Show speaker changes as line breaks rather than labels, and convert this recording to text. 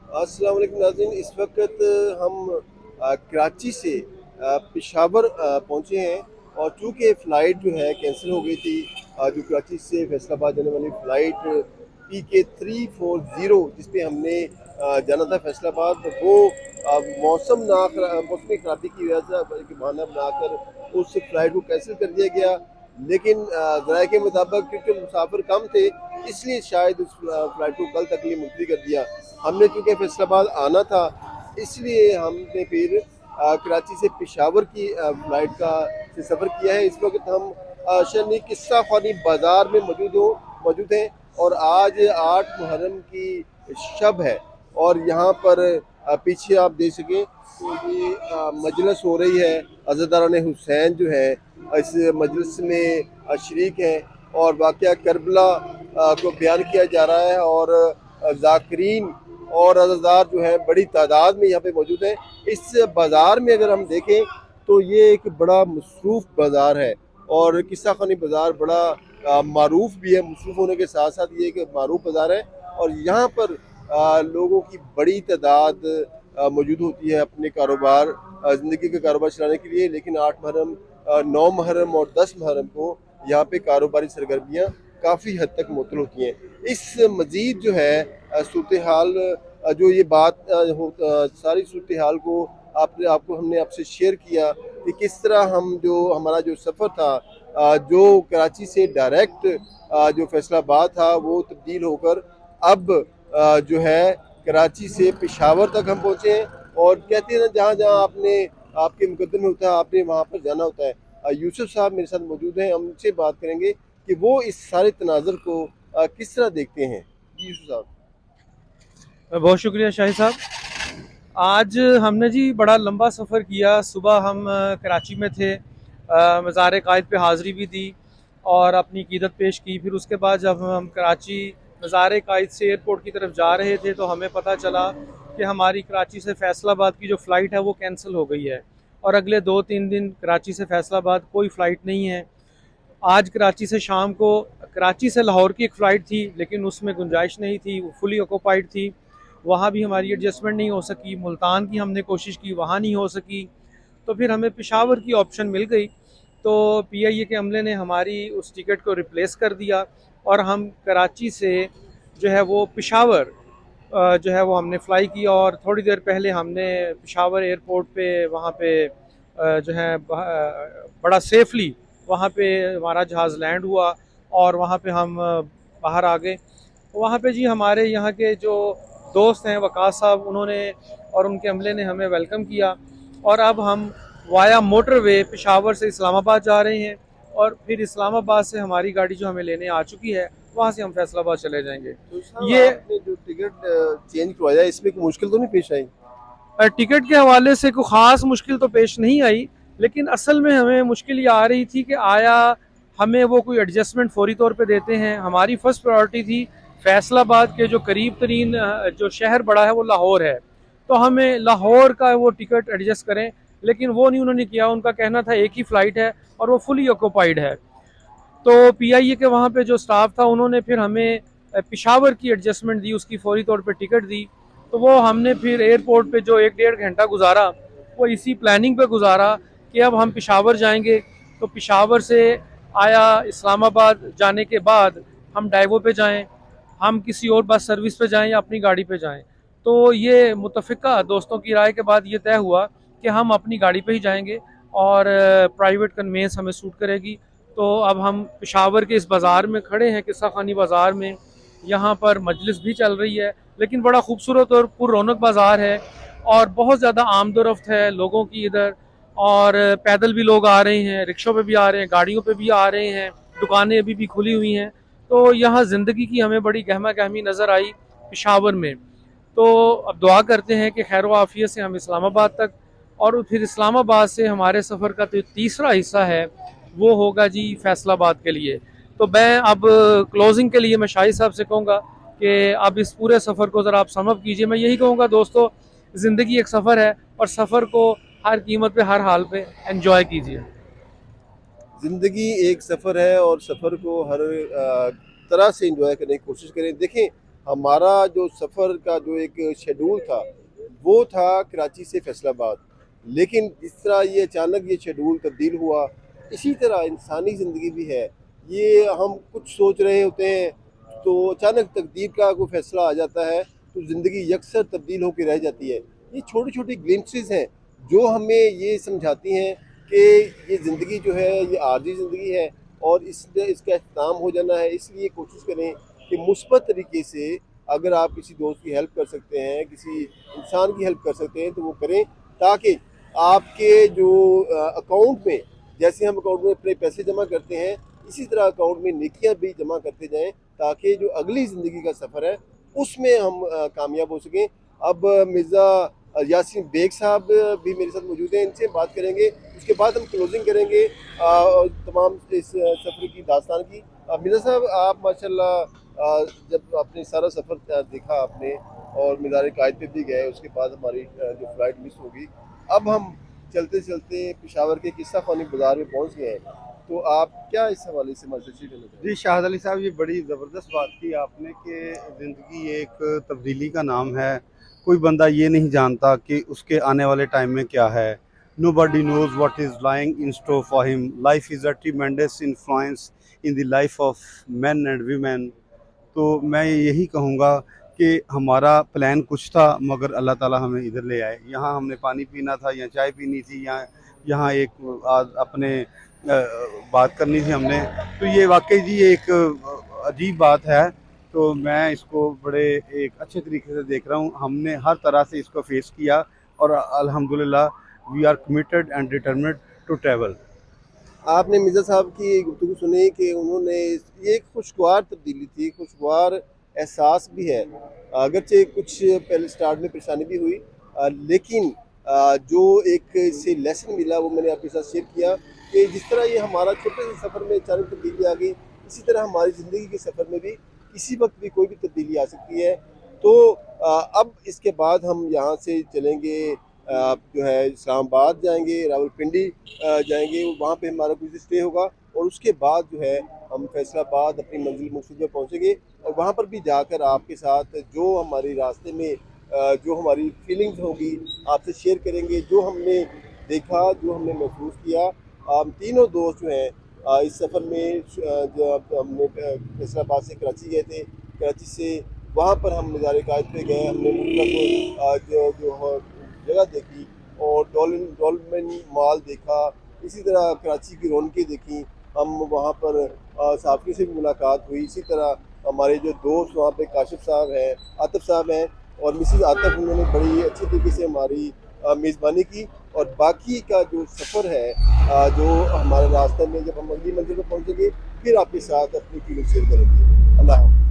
अस्सलाम वालेकुम नाज़रीन। इस वक्त हम कराची से पेशावर पहुँचे हैं और चूँकि फ़्लाइट जो है कैंसिल हो गई थी। जो कराची से फैसलाबाद जाने वाली फ़्लाइट PK 340 जिस पे हमने जाना था फैसलाबाद, वो मौसमी खराबी की वजह से एक बहाना बनाकर उस फ़्लाइट को कैंसिल कर दिया गया। लेकिन ज़राए के मुताबिक क्योंकि मुसाफिर कम थे, इसलिए शायद उस फ़्लाइट को कल तक के लिए मुलतवी कर दिया। हमने चूँकि फैसलाबाद आना था, इसलिए हमने फिर कराची से पेशावर की फ़्लाइट का से सफ़र किया है। इस वक्त हम शनी किस्सा खानी बाज़ार में मौजूद हैं और आज 8 मुहर्रम की शब है और यहाँ पर पीछे आप देख सकें तो ये मजलिस हो रही है। अज़ादारान हुसैन जो है इस मजलिस में शरीक हैं और वाक़या करबला को बयान किया जा रहा है और ज़ाकिरीन और अज़ादार जो है बड़ी तादाद में यहाँ पे मौजूद हैं। इस बाज़ार में अगर हम देखें तो ये एक बड़ा मसरूफ़ बाज़ार है और किस्सा खानी बाज़ार बड़ा मारूफ भी है। मसरूफ़ होने के साथ साथ ये एक मारूफ बाज़ार है और यहाँ पर लोगों की बड़ी तादाद मौजूद होती है अपने कारोबार ज़िंदगी का कारोबार चलाने के लिए। लेकिन 8 मुहर्रम 9 मुहर्रम और 10 मुहर्रम को यहाँ पे कारोबारी सरगर्मियाँ काफ़ी हद तक मुअत्तल होती हैं। इस मज़ीद जो है सूरत हाल जो ये बात सारी सूरत हाल को आपको हमने आपसे शेयर किया कि किस तरह हम जो हमारा जो सफ़र था जो कराची से डायरेक्ट जो फैसलाबाद था वो तब्दील होकर अब जो है कराची से पेशावर तक हम पहुँचे हैं। और कहते हैं ना, जहाँ जहाँ आपने आपके मुकद्दर में होता है आपने वहाँ पर जाना होता है। यूसुफ साहब मेरे साथ मौजूद हैं, हम उनसे बात करेंगे कि वो इस सारे तनाज़ुर को किस तरह देखते हैं। जी यूसुफ साहब।
बहुत शुक्रिया शाहिद साहब। आज हमने जी बड़ा लंबा सफ़र किया। सुबह हम कराची में थे, मज़ार कायद पे हाज़िरी भी दी और अपनी क़ीदत पेश की। फिर उसके बाद जब हम कराची मज़ार कायद से एयरपोर्ट की तरफ जा रहे थे तो हमें पता चला कि हमारी कराची से फ़ैसलाबाद की जो फ़्लाइट है वो कैंसिल हो गई है और अगले 2-3 दिन कराची से फ़ैसलाबाद कोई फ़्लाइट नहीं है। आज कराची से शाम को कराची से लाहौर की एक फ़्लाइट थी, लेकिन उसमें गुंजाइश नहीं थी, वो फुली ऑक्यूपाइड थी। वहाँ भी हमारी एडजस्टमेंट नहीं हो सकी। मुल्तान की हमने कोशिश की, वहाँ नहीं हो सकी। तो फिर हमें पेशावर की ऑप्शन मिल गई। तो PIA के अमले ने हमारी उस टिकट को रिप्लेस कर दिया और हम कराची से जो है वो पेशावर जो है वो हमने फ़्लाई किया और थोड़ी देर पहले हमने पेशावर एयरपोर्ट पे वहाँ पे जो है बड़ा सेफली वहाँ पे हमारा जहाज़ लैंड हुआ और वहाँ पे हम बाहर आ गए। वहाँ पे जी हमारे यहाँ के जो दोस्त हैं वकास साहब, उन्होंने और उनके अमले ने हमें वेलकम किया और अब हम वाया मोटरवे पेशावर से इस्लामाबाद जा रहे हैं और फिर इस्लामाबाद से हमारी गाड़ी जो हमें लेने आ चुकी है, वहाँ से हम फैसलाबाद चले जाएंगे।
तो साहब
ये
आपने जो टिकट चेंज करवाया इसमें कोई मुश्किल तो नहीं पेश आई?
टिकट के हवाले से कोई ख़ास मुश्किल तो पेश नहीं आई, लेकिन असल में हमें मुश्किल ये आ रही थी कि आया हमें वो कोई एडजस्टमेंट फ़ौरी तौर पे देते हैं। हमारी फ़र्स्ट प्रायोरिटी थी फैसलाबाद के जो करीब तरीन जो शहर बड़ा है वो लाहौर है, तो हमें लाहौर का वो टिकट एडजस्ट करें, लेकिन वो नहीं उन्होंने किया। उनका कहना था एक ही फ़्लाइट है और वो फुली ऑक्यूपाइड है। तो PIA के वहाँ पे जो स्टाफ था उन्होंने फिर हमें पेशावर की एडजस्टमेंट दी, उसकी फ़ौरी तौर पे टिकट दी। तो वो हमने फिर एयरपोर्ट पे जो 1-1.5 घंटा गुजारा वो इसी प्लानिंग पे गुजारा कि अब हम पेशावर जाएंगे। तो पेशावर से आया इस्लामाबाद जाने के बाद हम डाइवो पे जाएं, हम किसी और बस सर्विस पे जाएं या अपनी गाड़ी पे जाएं। तो ये मुतफ़िका दोस्तों की राय के बाद ये तय हुआ कि हम अपनी गाड़ी पे ही जाएंगे और प्राइवेट कन्वेंस हमें सूट करेगी। तो अब हम पेशावर के इस बाज़ार में खड़े हैं, किस्सा खानी बाज़ार में। यहाँ पर मजलिस भी चल रही है, लेकिन बड़ा खूबसूरत और पुररौनक बाज़ार है और बहुत ज़्यादा आमदोरफ्त है लोगों की इधर। और पैदल भी लोग आ रहे हैं, रिक्शों पे भी आ रहे हैं, गाड़ियों पे भी आ रहे हैं, दुकानें अभी भी खुली हुई हैं। तो यहाँ ज़िंदगी की हमें बड़ी गहमा गहमी नज़र आई पेशावर में। तो अब दुआ करते हैं कि खैर आफियत से हम इस्लामाबाद तक, और फिर इस्लामाबाद से हमारे सफ़र का जो तीसरा हिस्सा है वो होगा जी फैसलाबाद के लिए। तो मैं अब क्लोजिंग के लिए मैं शाहिद साहब से कहूँगा कि अब इस पूरे सफ़र को ज़रा आप समअप कीजिए। मैं यही कहूँगा दोस्तों, ज़िंदगी एक सफ़र है और सफ़र को हर कीमत पे हर हाल पे एंजॉय कीजिए।
ज़िंदगी एक सफ़र है और सफ़र को हर तरह से एंजॉय करने की कोशिश करें। देखें, हमारा जो सफ़र का जो एक शेड्यूल था वो था कराची से फैसलाबाद, लेकिन जिस तरह ये अचानक ये शेड्यूल तब्दील हुआ, इसी तरह इंसानी ज़िंदगी भी है। ये हम कुछ सोच रहे होते हैं तो अचानक तकदीर का कोई फैसला आ जाता है, तो ज़िंदगी यकसर तब्दील होकर रह जाती है। ये छोटी छोटी ग्लिम्पसेस हैं जो हमें ये समझाती हैं कि ये ज़िंदगी जो है ये आर्जी ज़िंदगी है और इसका अख्ताम हो जाना है। इसलिए कोशिश करें कि मुस्बत तरीके से अगर आप किसी दोस्त की हेल्प कर सकते हैं, किसी इंसान की हेल्प कर सकते हैं तो वो करें, ताकि आपके जो अकाउंट में, जैसे हम अकाउंट में अपने पैसे जमा करते हैं, इसी तरह अकाउंट में नेकियां भी जमा करते जाएं, ताकि जो अगली ज़िंदगी का सफ़र है उसमें हम कामयाब हो सकें। अब मिर्ज़ा यासीन बेग साहब भी मेरे साथ मौजूद हैं, इनसे बात करेंगे, उसके बाद हम क्लोजिंग करेंगे तमाम इस सफ़र की दास्तान की। मिर्ज़ा साहब, आप माशाल्लाह जब आपने सारा सफ़र देखा आपने और मीनार कायद पे भी गए, उसके बाद हमारी जो फ़्लाइट मिस होगी, अब हम चलते चलते पेशावर के किस्सा खानी बाज़ार में पहुंच गए हैं, तो आप क्या इस हवाले से हमारे शेयर करना चाहेंगे?
जी शाहद अली साहब, ये बड़ी ज़बरदस्त बात की आपने कि ज़िंदगी एक तब्दीली का नाम है। कोई बंदा ये नहीं जानता कि उसके आने वाले टाइम में क्या है। Nobody knows what is lying in store for him. Life is a tremendous influence in the life of man and women. तो मैं यही कहूँगा कि हमारा प्लान कुछ था, मगर अल्लाह ताला हमें इधर ले आए। यहाँ हमने पानी पीना था या चाय पीनी थी, या यहाँ एक अपने बात करनी थी हमने। तो ये वाकई जी एक अजीब बात है। तो मैं इसको बड़े एक अच्छे तरीके से देख रहा हूँ। हमने हर तरह से इसको फेस किया और अल्हम्दुलिल्लाह we are committed and determined to travel.
आपने मिर्ज़ा साहब की गुफ्तगू सुनी कि उन्होंने ये एक खुशगवार तब्दीली थी, खुशगवार एहसास भी है। अगरचे कुछ पहले स्टार्ट में परेशानी भी हुई, लेकिन जो एक इससे लेसन मिला वो मैंने आपके साथ शेयर किया कि जिस तरह ये हमारा छोटे से सफ़र में अचानक तब्दीली आ गई, इसी तरह हमारी ज़िंदगी के सफ़र में भी किसी वक्त भी कोई भी तब्दीली आ सकती है। तो अब इसके बाद हम यहाँ से चलेंगे, जो है इस्लामाबाद जाएंगे, रावलपिंडी जाएंगे, वहाँ पे हमारा कुछ स्टे होगा और उसके बाद जो है हम फैसलाबाद अपनी मंजिल मकसूद में पहुँचेंगे और वहाँ पर भी जाकर आपके साथ जो हमारी रास्ते में जो हमारी फीलिंग्स होगी आपसे शेयर करेंगे, जो हमने देखा, जो हमने महसूस किया। हम तीनों दोस्त जो हैं इस सफ़र में जब हमने फैसलाबाद से कराची गए थे, कराची से वहाँ पर हम नज़ारे कायद पे गए, हमने मतलब जो जो जगह देखी और डॉल्फिन मॉल देखा, इसी तरह कराची की रौनकें देखी। हम वहाँ पर साफ़ी से भी मुलाकात हुई। इसी तरह हमारे जो दोस्त वहाँ पे काशिफ साहब हैं, आतिफ साहब हैं और मिसिज़ आतिफ, उन्होंने बड़ी अच्छी तरीके से हमारी मेज़बानी की। और बाकी का जो सफ़र है जो हमारे रास्ते में जब हम अगली मंजिल पर पहुँचेंगे, फिर आपके साथ अपनी फीलिंग शेयर करेंगे। अल्लाह हाफ़िज़।